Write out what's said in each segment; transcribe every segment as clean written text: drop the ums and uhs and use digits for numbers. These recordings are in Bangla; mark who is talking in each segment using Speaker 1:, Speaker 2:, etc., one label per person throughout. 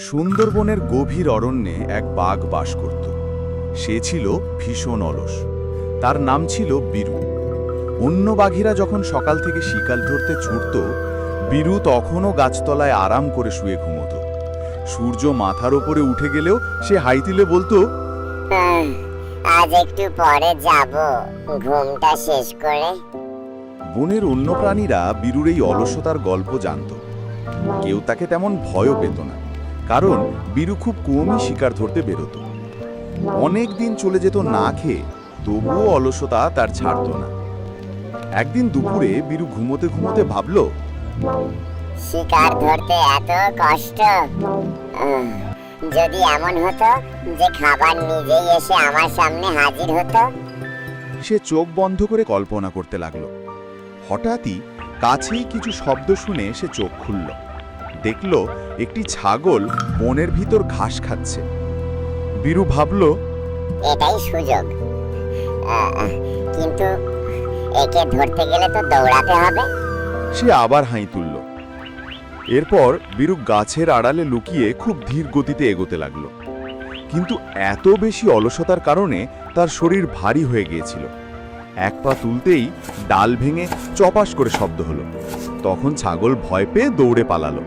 Speaker 1: সুন্দরবনের গভীর অরণ্যে এক বাঘ বাস করত। সে ছিল ভীষণ অলস। তার নাম ছিল বীরু। অন্য বাঘেরা যখন সকাল থেকে শিকার ধরতে ছুটত, বীরু তখনও গাছতলায় আরাম করে শুয়ে ঘুমোত। সূর্য মাথার ওপরে উঠে গেলেও সে হাই তুলে বলতো,
Speaker 2: আজ একটু পরে যাব ঘুমটা শেষ করে।
Speaker 1: বনের অন্য প্রাণীরা বীরুর এই অলসতার গল্প জানত। কেউ তাকে তেমন ভয়ও পেত না, কারণ বীরু খুব কমই শিকার ধরতে বেরোত। অনেক দিন চলে যেত না খেয়ে, তবুও অলসতা তার ছাড়ত না। একদিন দুপুরে বীরু ঘুমোতে ঘুমোতে ভাবল,
Speaker 2: শিকার ধরতে এত কষ্ট, যদি এমন হতো যে খাবার নিজেই এসে আমার সামনে হাজির হতো।
Speaker 1: সে চোখ বন্ধ করে কল্পনা করতে লাগলো। হঠাৎই কাছেই কিছু শব্দ শুনে সে চোখ খুলল। দেখল একটি ছাগল বনের ভিতর ঘাস খাচ্ছে। বীরু ভাবল,
Speaker 2: এটাই সুযোগ, কিন্তু একে ধরতে গেলে তো দৌড়াতে হবে।
Speaker 1: সে আবার হাই তুলল। এরপর বীরু গাছের আড়ালে লুকিয়ে খুব ধীর গতিতে এগোতে লাগলো। কিন্তু এত বেশি অলসতার কারণে তার শরীর ভারী হয়ে গিয়েছিল। এক পা তুলতেই ডাল ভেঙে চপাস করে শব্দ হলো। তখন ছাগল ভয় পেয়ে দৌড়ে পালালো।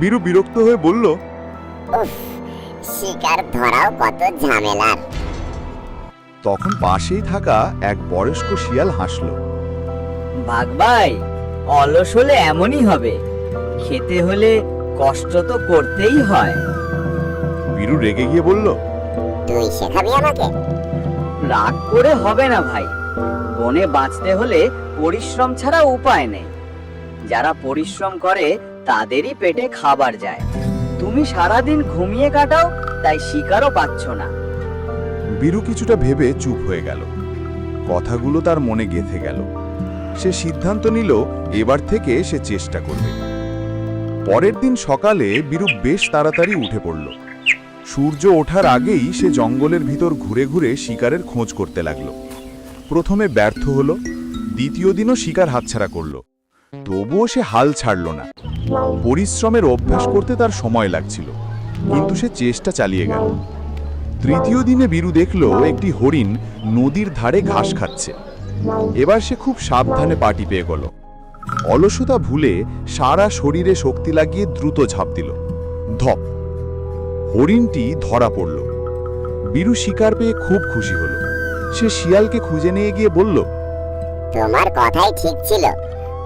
Speaker 1: বীরু বিরক্ত হয়ে বলল,
Speaker 2: উফ, শিকার ধরাও কত ঝামেলার।
Speaker 1: তখন পাশেই থাকা এক বয়স্ক শিয়াল হাসল।
Speaker 3: বাঘ ভাই, অলস হলে এমনই হবে, খেতে হলে কষ্ট তো করতেই হয়।
Speaker 1: বীরু রেগে গিয়ে বলল,
Speaker 2: তুই শেখাবি আমাকে?
Speaker 3: রাগ করে হবে না ভাই, বনে বাঁচতে হলে পরিশ্রম ছাড়া উপায় নেই। যারা পরিশ্রম করে তাদেরই পেটে খাবার যায়। তুমি সারাদিন ঘুমিয়ে কাটাও, তাই শিকারও পাচ্ছ না।
Speaker 1: বীরু কিছুটা ভেবে চুপ হয়ে গেল। কথাগুলো তার মনে গেঁথে গেল। সে সিদ্ধান্ত নিল এবার থেকে সে চেষ্টা করবে। পরের দিন সকালে বীরু বেশ তাড়াতাড়ি উঠে পড়ল। সূর্য ওঠার আগেই সে জঙ্গলের ভিতর ঘুরে ঘুরে শিকারের খোঁজ করতে লাগলো। প্রথমে ব্যর্থ হলো, দ্বিতীয় দিনও শিকার হাতছাড়া করল। তবুও সে হাল ছাড়ল না। পরিশ্রমের অভ্যাস করতে তার সময় লাগছিল, কিন্তু সে চেষ্টা চালিয়ে গেল। তৃতীয় দিনে বীরু দেখল একটি হরিণ নদীর ধারে ঘাস খাচ্ছে। এবার সে খুব সাবধানে পা টিপে গেল। অলসতা ভুলে সারা শরীরে শক্তি লাগিয়ে দ্রুত ঝাঁপ দিল। ধপ! হরিণটি ধরা পড়ল। বীরু শিকার পেয়ে খুব খুশি হল। সে শিয়ালকে খুঁজে নিয়ে গিয়ে বলল,
Speaker 2: তোমার কথাই ঠিক ছিল,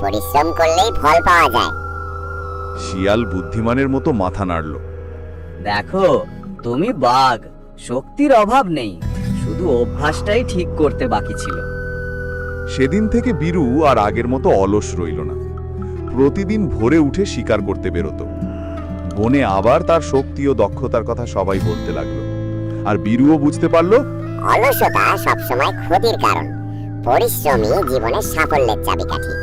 Speaker 2: পরিশ্রম করলেই ফল পাওয়া যায়।
Speaker 1: শিয়াল বুদ্ধিমানের মতো মাথা নাড়ল।
Speaker 3: দেখো, তুমি বাঘ, শক্তির অভাব নেই, শুধু অভ্যাসটাই ঠিক করতে বাকি ছিল।
Speaker 1: সেদিন থেকে বীরু আর আগের মতো অলস রইল না। প্রতিদিন ভোরে উঠে শিকার করতে বেরোত। বনে আবার তার শক্তি ও দক্ষতার কথা সবাই বলতে লাগলো। আর বীরুও বুঝতে পারল,
Speaker 2: অলসতা সবসময় ক্ষতির কারণ, পরিশ্রমই জীবনের সাফল্যের চাবিকাঠি।